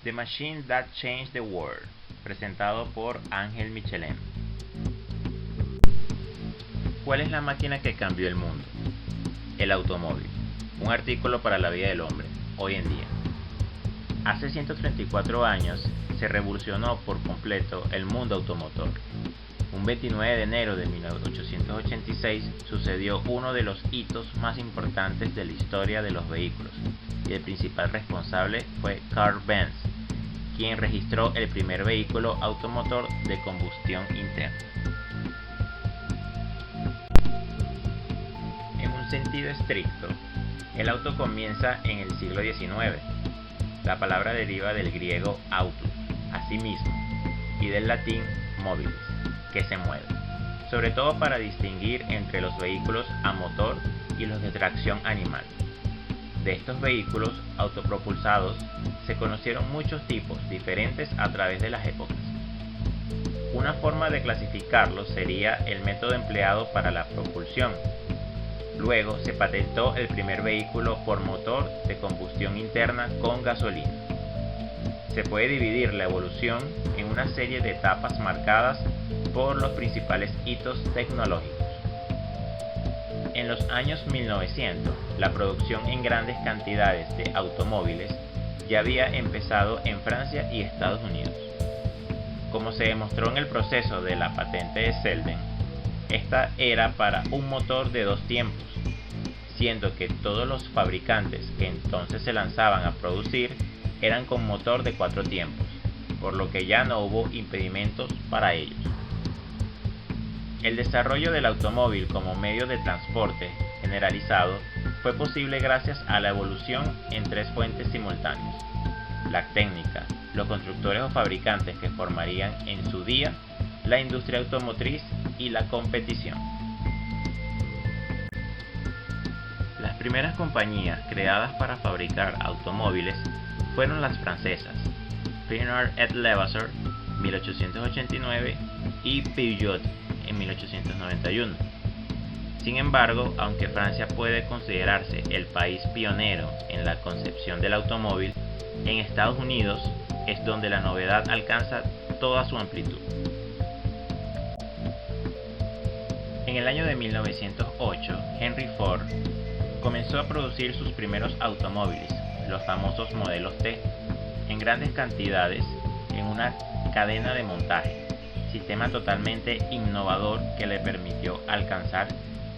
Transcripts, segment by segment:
The Machine That Changed the World, presentado por Ángel Michelem. ¿Cuál es la máquina que cambió el mundo? El automóvil, un artículo para la vida del hombre, hoy en día. Hace 134 años se revolucionó por completo el mundo automotor. Un 29 de enero de 1886 sucedió uno de los hitos más importantes de la historia de los vehículos, y el principal responsable fue Carl Benz, quien registró el primer vehículo automotor de combustión interna. En un sentido estricto, el auto comienza en el siglo XIX. La palabra deriva del griego auto, asimismo, y del latín mobilis, que se mueve, sobre todo para distinguir entre los vehículos a motor y los de tracción animal. De estos vehículos autopropulsados se conocieron muchos tipos diferentes a través de las épocas. Una forma de clasificarlos sería el método empleado para la propulsión. Luego se patentó el primer vehículo por motor de combustión interna con gasolina. Se puede dividir la evolución en una serie de etapas marcadas por los principales hitos tecnológicos. En los años 1900, la producción en grandes cantidades de automóviles ya había empezado en Francia y Estados Unidos. Como se demostró en el proceso de la patente de Selden, esta era para un motor de 2 tiempos, siendo que todos los fabricantes que entonces se lanzaban a producir eran con motor de 4 tiempos, por lo que ya no hubo impedimentos para ellos. El desarrollo del automóvil como medio de transporte generalizado fue posible gracias a la evolución en 3 fuentes simultáneas: la técnica, los constructores o fabricantes que formarían en su día la industria automotriz y la competición. Las primeras compañías creadas para fabricar automóviles fueron las francesas Pernod et Levasseur 1889 y Peugeot en 1891. Sin embargo, aunque Francia puede considerarse el país pionero en la concepción del automóvil, en Estados Unidos es donde la novedad alcanza toda su amplitud. En el año de 1908, Henry Ford comenzó a producir sus primeros automóviles, los famosos modelos T, en grandes cantidades en una cadena de montaje, sistema totalmente innovador que le permitió alcanzar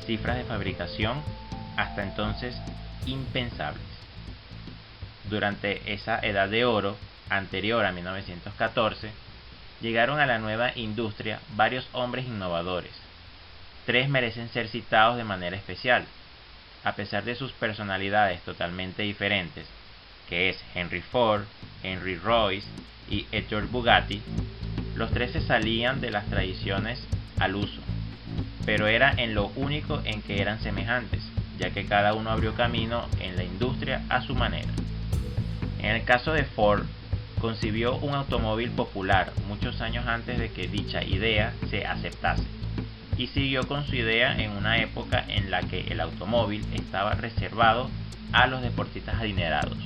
cifras de fabricación hasta entonces impensables. Durante esa edad de oro, anterior a 1914, llegaron a la nueva industria varios hombres innovadores. 3 merecen ser citados de manera especial, a pesar de sus personalidades totalmente diferentes, que es Henry Ford, Henry Royce y Ettore Bugatti. Los 3 se salían de las tradiciones al uso, pero era en lo único en que eran semejantes, ya que cada uno abrió camino en la industria a su manera. En el caso de Ford, concibió un automóvil popular muchos años antes de que dicha idea se aceptase, y siguió con su idea en una época en la que el automóvil estaba reservado a los deportistas adinerados.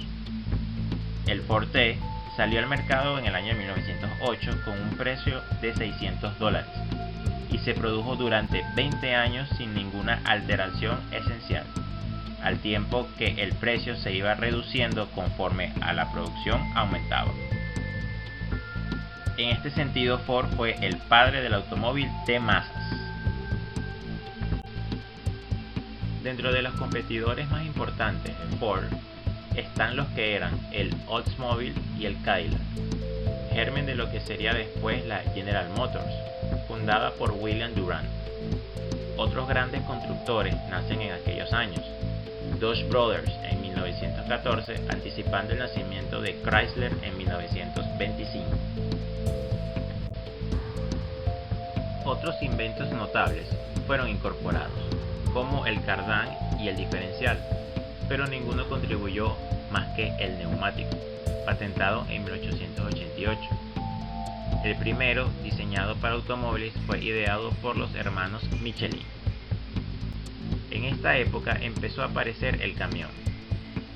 El Ford T salió al mercado en el año 1908 con un precio de $600 y se produjo durante 20 años sin ninguna alteración esencial, al tiempo que el precio se iba reduciendo conforme a la producción aumentaba. En este sentido, Ford fue el padre del automóvil de masas. Dentro de los competidores más importantes de Ford están los que eran el Oldsmobile y el Cadillac, germen de lo que sería después la General Motors, fundada por William Durant. Otros grandes constructores nacen en aquellos años: Dodge Brothers en 1914, anticipando el nacimiento de Chrysler en 1925. Otros inventos notables fueron incorporados, como el cardán y el diferencial, pero ninguno contribuyó más que el neumático, patentado en 1888. El primero, diseñado para automóviles, fue ideado por los hermanos Michelin. En esta época empezó a aparecer el camión.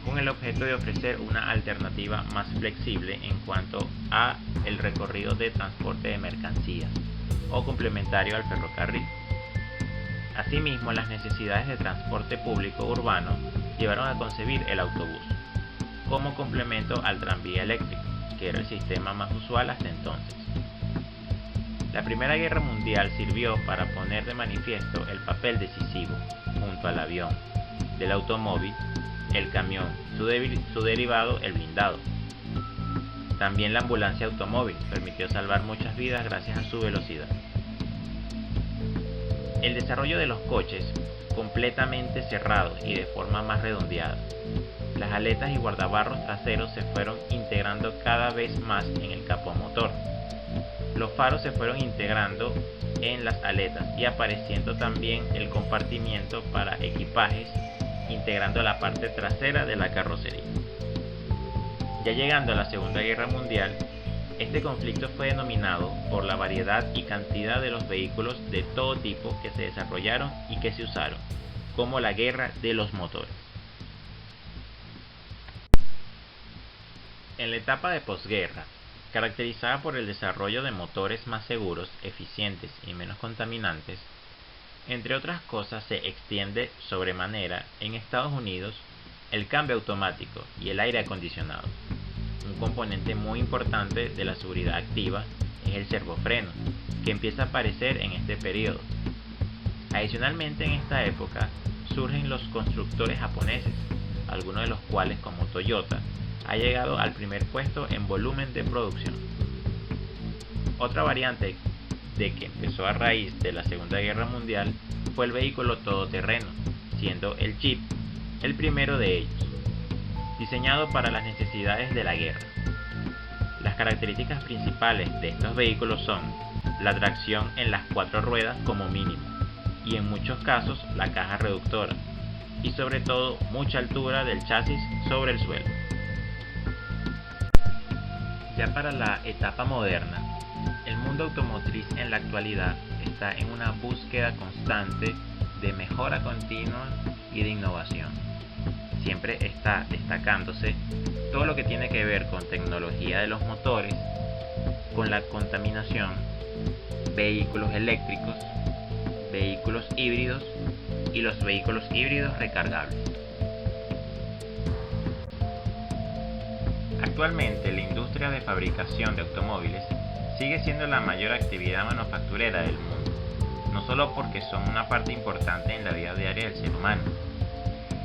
con el objeto de ofrecer una alternativa más flexible en cuanto a el recorrido de transporte de mercancías o complementario al ferrocarril. Asimismo, las necesidades de transporte público urbano llevaron a concebir el autobús como complemento al tranvía eléctrico, que era el sistema más usual hasta entonces. La Primera Guerra Mundial sirvió para poner de manifiesto el papel decisivo, junto al avión, del automóvil, el camión, su derivado, el blindado. También la ambulancia automóvil permitió salvar muchas vidas gracias a su velocidad. El desarrollo de los coches, completamente cerrados y de forma más redondeada. Las aletas y guardabarros traseros se fueron integrando cada vez más en el capó motor. Los faros se fueron integrando en las aletas y apareciendo también el compartimiento para equipajes, integrando la parte trasera de la carrocería. Ya llegando a la Segunda Guerra Mundial, este conflicto fue denominado por la variedad y cantidad de los vehículos de todo tipo que se desarrollaron y que se usaron, como la guerra de los motores. En la etapa de posguerra, caracterizada por el desarrollo de motores más seguros, eficientes y menos contaminantes, entre otras cosas se extiende sobremanera en Estados Unidos el cambio automático y el aire acondicionado. Un componente muy importante de la seguridad activa es el servofreno, que empieza a aparecer en este periodo. Adicionalmente, en esta época surgen los constructores japoneses, algunos de los cuales, como Toyota, ha llegado al primer puesto en volumen de producción. Otra variante de que empezó a raíz de la Segunda Guerra Mundial fue el vehículo todoterreno, siendo el Jeep el primero de ellos, diseñado para las necesidades de la guerra. Las características principales de estos vehículos son la tracción en las 4 ruedas como mínimo, y en muchos casos la caja reductora, y sobre todo mucha altura del chasis sobre el suelo. Ya para la etapa moderna, el mundo automotriz en la actualidad está en una búsqueda constante de mejora continua y de innovación. Siempre está destacándose todo lo que tiene que ver con tecnología de los motores, con la contaminación, vehículos eléctricos, vehículos híbridos y los vehículos híbridos recargables. Actualmente, la industria de fabricación de automóviles sigue siendo la mayor actividad manufacturera del mundo, no solo porque son una parte importante en la vida diaria del ser humano.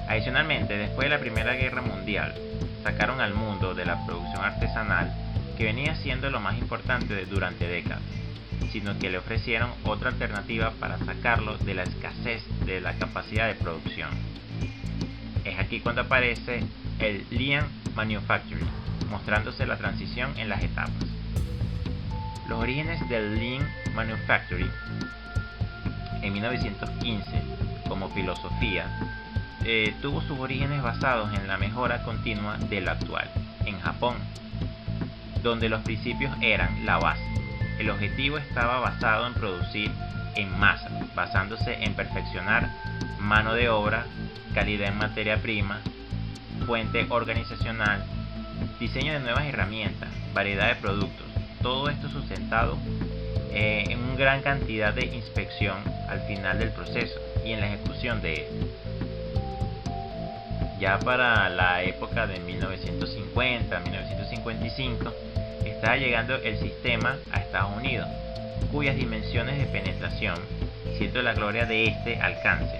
Adicionalmente, después de la Primera Guerra Mundial, sacaron al mundo de la producción artesanal, que venía siendo lo más importante durante décadas, sino que le ofrecieron otra alternativa para sacarlo de la escasez de la capacidad de producción. Es aquí cuando aparece el Lean Manufacturing, mostrándose la transición en las etapas. Los orígenes del Lean Manufacturing en 1915 como filosofía tuvo sus orígenes basados en la mejora continua de lo actual, en Japón, donde los principios eran la base. El objetivo estaba basado en producir en masa, basándose en perfeccionar mano de obra, calidad en materia prima, fuente organizacional, diseño de nuevas herramientas, variedad de productos, todo esto sustentado en una gran cantidad de inspección al final del proceso y en la ejecución de él. Ya para la época de 1950-1955 estaba llegando el sistema a Estados Unidos, cuyas dimensiones de penetración, siendo la gloria de este alcance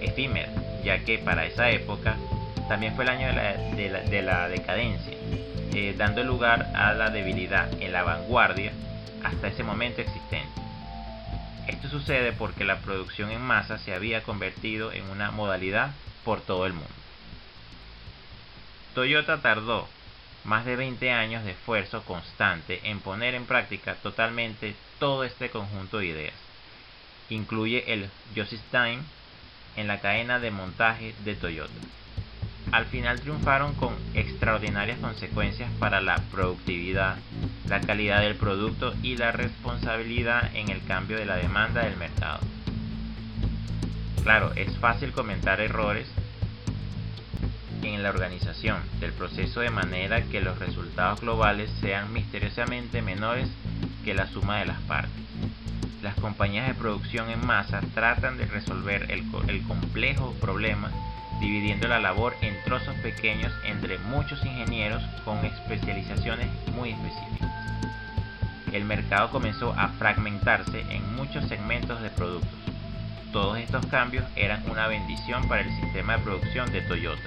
efímero, ya que para esa época también fue el año de la decadencia, dando lugar a la debilidad en la vanguardia hasta ese momento existente. Esto sucede porque la producción en masa se había convertido en una modalidad por todo el mundo. Toyota tardó más de 20 años de esfuerzo constante en poner en práctica totalmente todo este conjunto de ideas. Incluye el Just-in-Time en la cadena de montaje de Toyota. Al final triunfaron con extraordinarias consecuencias para la productividad, la calidad del producto y la responsabilidad en el cambio de la demanda del mercado. Claro, es fácil comentar errores en la organización del proceso de manera que los resultados globales sean misteriosamente menores que la suma de las partes. Las compañías de producción en masa tratan de resolver el complejo problema dividiendo la labor en trozos pequeños entre muchos ingenieros con especializaciones muy específicas. El mercado comenzó a fragmentarse en muchos segmentos de productos. Todos estos cambios eran una bendición para el sistema de producción de Toyota.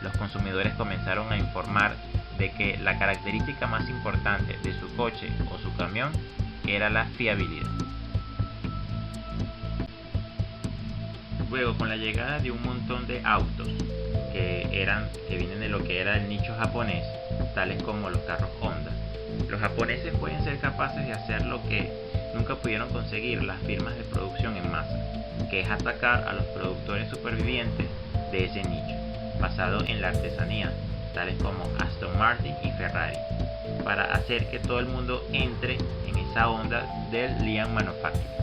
Los consumidores comenzaron a informar de que la característica más importante de su coche o su camión era la fiabilidad. Luego, con la llegada de un montón de autos que vienen de lo que era el nicho japonés, tales como los carros Honda, los japoneses pueden ser capaces de hacer lo que nunca pudieron conseguir las firmas de producción en masa, que es atacar a los productores supervivientes de ese nicho, basado en la artesanía, tales como Aston Martin y Ferrari, para hacer que todo el mundo entre en esa onda del Lean Manufacturing.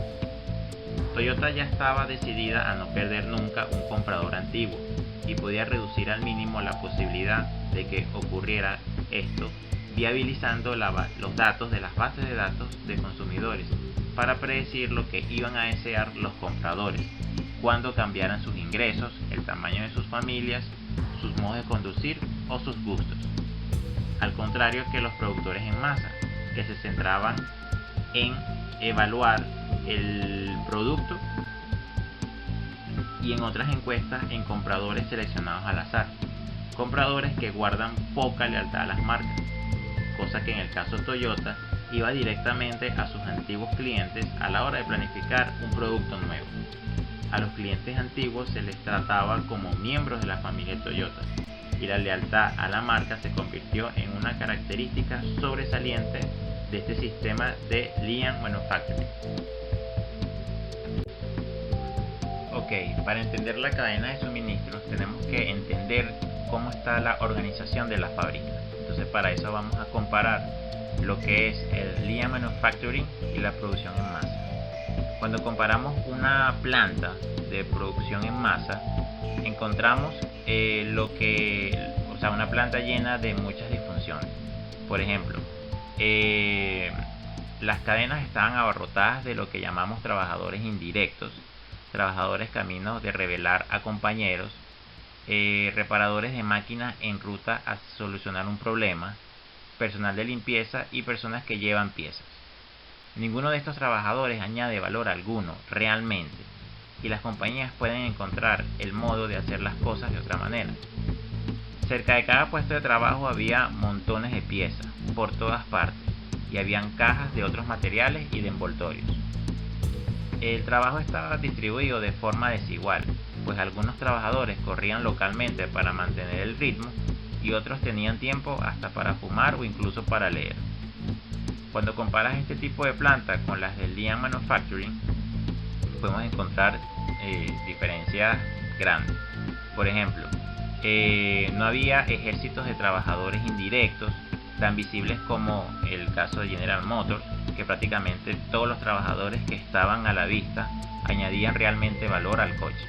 Toyota ya estaba decidida a no perder nunca un comprador antiguo y podía reducir al mínimo la posibilidad de que ocurriera esto, viabilizando los datos de las bases de datos de consumidores para predecir lo que iban a desear los compradores cuando cambiaran sus ingresos, el tamaño de sus familias, sus modos de conducir o sus gustos. Al contrario que los productores en masa, que se centraban en evaluar el producto y en otras encuestas en compradores seleccionados al azar, compradores que guardan poca lealtad a las marcas, cosa que en el caso Toyota iba directamente a sus antiguos clientes a la hora de planificar un producto nuevo. A los clientes antiguos se les trataba como miembros de la familia Toyota y la lealtad a la marca se convirtió en una característica sobresaliente de este sistema de Lean Manufacturing. Ok, para entender la cadena de suministros tenemos que entender cómo está la organización de la fábrica. Entonces para eso vamos a comparar lo que es el Lean Manufacturing y la producción en masa. Cuando comparamos una planta de producción en masa, encontramos una planta llena de muchas disfunciones. Por ejemplo, las cadenas estaban abarrotadas de lo que llamamos trabajadores indirectos, trabajadores caminos de revelar a compañeros, reparadores de máquinas en ruta a solucionar un problema, personal de limpieza y personas que llevan piezas. Ninguno de estos trabajadores añade valor alguno realmente, y las compañías pueden encontrar el modo de hacer las cosas de otra manera. Cerca de cada puesto de trabajo había montones de piezas por todas partes y habían cajas de otros materiales y de envoltorios. El trabajo estaba distribuido de forma desigual, pues algunos trabajadores corrían localmente para mantener el ritmo y otros tenían tiempo hasta para fumar o incluso para leer. Cuando comparas este tipo de planta con las del Lean Manufacturing, podemos encontrar diferencias grandes. Por ejemplo, no había ejércitos de trabajadores indirectos tan visibles como el caso de General Motors, que prácticamente todos los trabajadores que estaban a la vista añadían realmente valor al coche.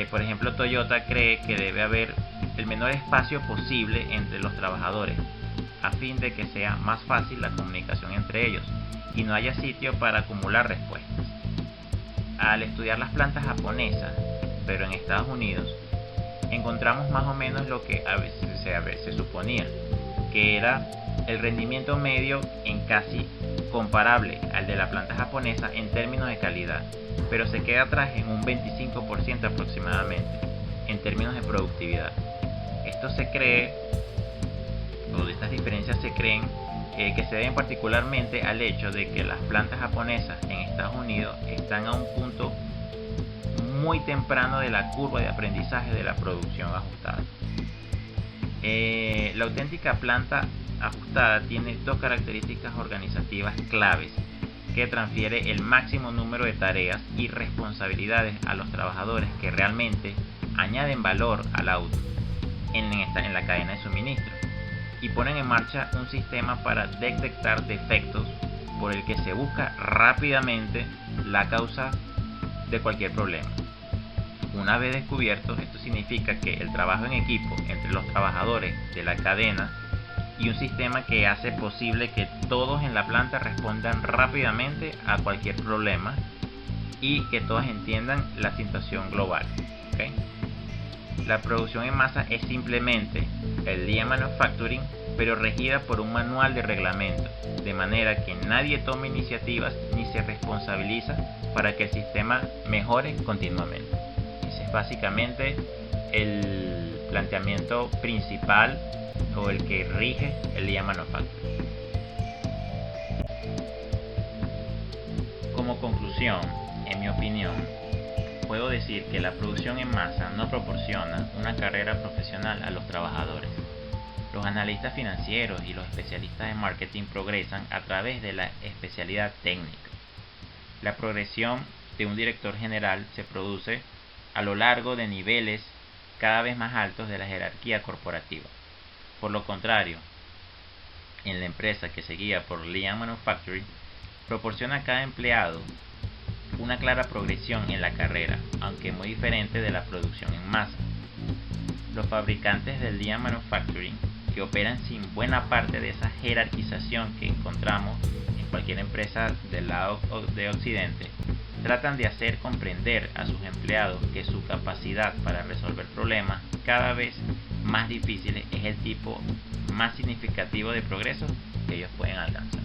Por ejemplo, Toyota cree que debe haber el menor espacio posible entre los trabajadores a fin de que sea más fácil la comunicación entre ellos y no haya sitio para acumular respuestas. Al estudiar las plantas japonesas, pero en Estados Unidos, encontramos más o menos lo que a veces se suponía, que era el rendimiento medio en casi comparable al de la planta japonesa en términos de calidad, pero se queda atrás en un 25% aproximadamente en términos de productividad. Estas diferencias se creen que se deben particularmente al hecho de que las plantas japonesas en Estados Unidos están a un punto muy temprano de la curva de aprendizaje de la producción ajustada. La auténtica planta ajustada tiene dos características organizativas claves que transfiere el máximo número de tareas y responsabilidades a los trabajadores que realmente añaden valor al auto en la cadena de suministro y ponen en marcha un sistema para detectar defectos por el que se busca rápidamente la causa de cualquier problema. Una vez descubierto, esto significa que el trabajo en equipo entre los trabajadores de la cadena y un sistema que hace posible que todos en la planta respondan rápidamente a cualquier problema y que todos entiendan la situación global. ¿Okay? La producción en masa es simplemente el Lean Manufacturing, pero regida por un manual de reglamento, de manera que nadie tome iniciativas ni se responsabiliza para que el sistema mejore continuamente. Ese es básicamente el planteamiento principal o el que rige el Lean Manufacturing. Como conclusión, en mi opinión, puedo decir que la producción en masa no proporciona una carrera profesional a los trabajadores. Los analistas financieros y los especialistas en marketing progresan a través de la especialidad técnica. La progresión de un director general se produce a lo largo de niveles cada vez más altos de la jerarquía corporativa. Por lo contrario, en la empresa que se guía por Lean Manufacturing, proporciona a cada empleado una clara progresión en la carrera, aunque muy diferente de la producción en masa. Los fabricantes del Lean Manufacturing, que operan sin buena parte de esa jerarquización que encontramos en cualquier empresa del lado de Occidente, tratan de hacer comprender a sus empleados que su capacidad para resolver problemas cada vez más difíciles es el tipo más significativo de progreso que ellos pueden alcanzar.